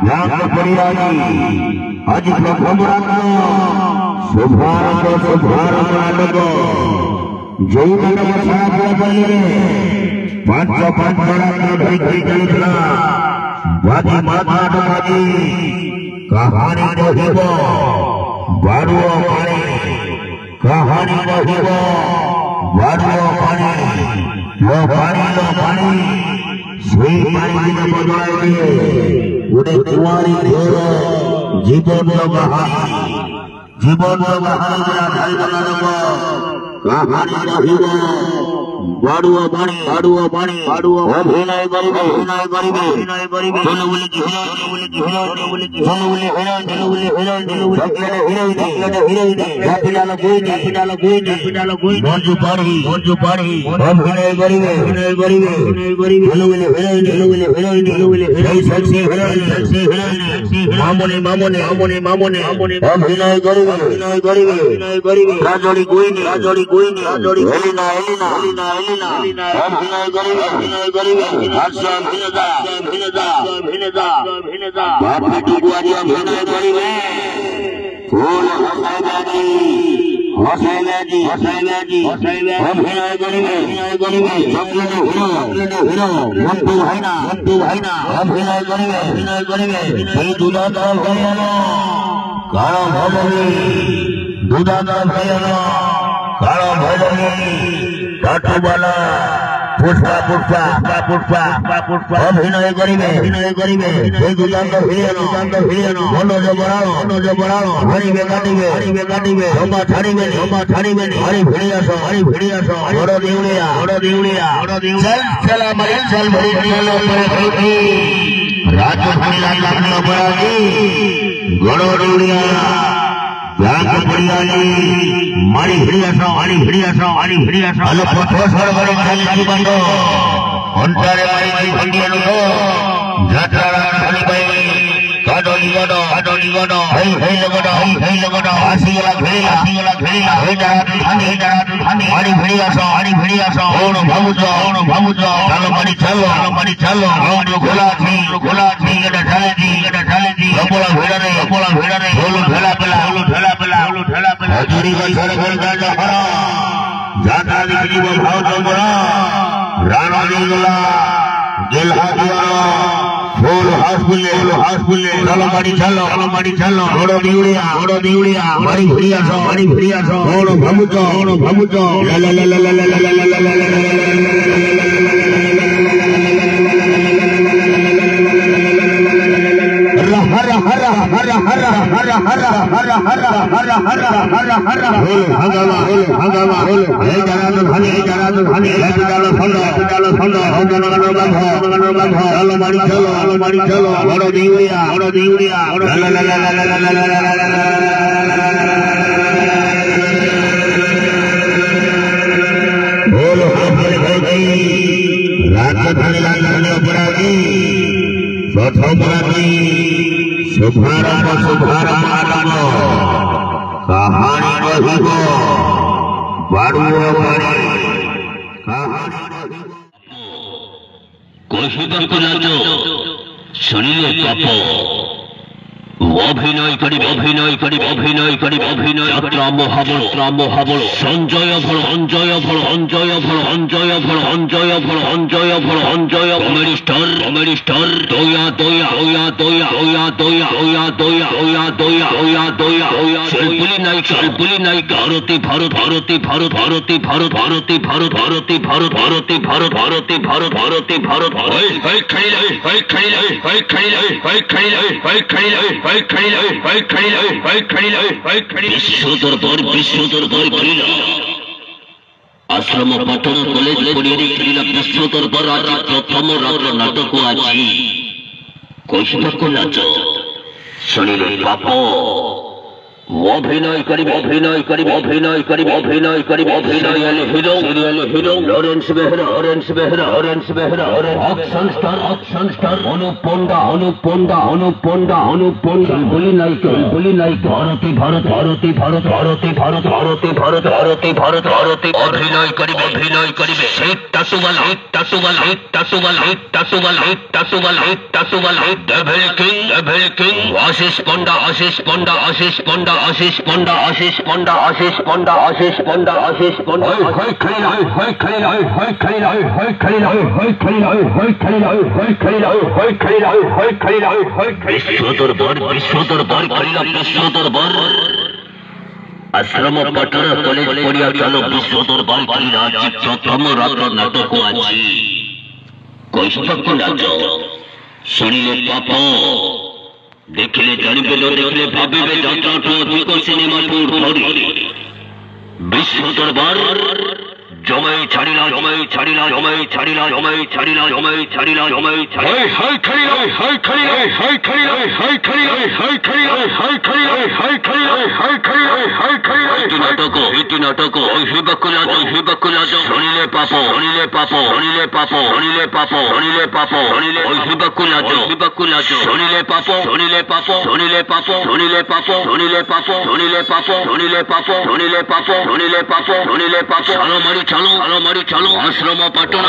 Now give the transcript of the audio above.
व्यास परियारी आज प्रथम रात्र शुभारंभ नाटक जो नाटक छाड़ा पड़े पांच रात्र धरी धरी चलुला बाजी नाटक कहानी कहब बारुओ पानी कहानी कहब बारुओ पानी से पानी दिन बदलाए गोटे कुआरी झोर जीवन कहानी कहानी कहब बारुओ पानी अभिनय करिबे मंजू पाड़ी अभिनय करिबे मामने अभिनय करिबे राजड़ी कोइनी एलिना अभिनय करिबे हास्य अभिनेता बापी टुकुआरी अभिनय करिबे फूल हसाइलाजी अभिनय करिबे चॉकलेट हीरो मंटू भाईना अभिनय करिबे এই দুদাদার ভাইয়ানো কালো ভবনী দুদাদার ভাইয়ানো কালো ভবনী টাটুবালা पुष्पा अभिनय करिबे এই দুদান্ত ভিড়ানো মনোজ বড়ানো হরিবে কাটিবে লম্বা ছাড়িবে হরি ভিড়ি আসো বড় দেউলিয়া চল মারি চল ভরি চলো পরে রাত ভরিলা লাগলো পরাজি বড় দেউলিয়া व्यास परियारी मारी भिड़ी आसो अलो पथो सरगरे खाली बंदो अंतरे मारी भंडिया लो जात्रा खाली पाई काडोली गडो हे लगडो आसीगला घेरिला हे डारातु मारी भिड़ी आसो ओण भामुजो चलो मारी चलो रोड खोला थी गडा ढालेजी अपोला भेड़ारे बोलो ढेला पेला हजूरी का सरगल गाजा हरा जाता दिखली वो भाव चंबरा राणा दिगला दिल हाथियारा फूल हासपुले चलो मारी चलो ओड़ो दिउड़िया मारी भिड़िया सो ओड़ो भामुचो शुभारंभ नाटक कहानी कहब बारुओ पानी कौशिक नाच शुणिले पाप अभिनय यात्रा महाबल संजय कमेडी स्टार शिल्पी नायिका विश्व दरबार करिला आश्रम पठन कॉलेज पढ़ियारी करिला विश्व दरबार आज प्रथम रात्र नाटक आज कौशिक नाच शुणिले पाप অভিনয় করি hero Lawrence Behera action star Anup Panda বলি নাই ভারতে অভিনয় করি শেখ তাসুবাল ডেভিল কিং আশিস পন্ডা বিশ্ব দরবার আশ্রম পটর কলেজ পড়িয়া চলো বিশ্ব দরবার ক্রীড়া চিত্রতম রাত্র নাটক আছে কৈশতক নাটক শুনিলে পাপ দেখিলে জানিবে দেখলে ভাবিবে যাত্রাটা অধিক সিনেমা টুর ধরি বিশ্ব দরবার জমাই ছাড়িলা নাটক শুনিলে পাপ চলো আশ্রম পাটন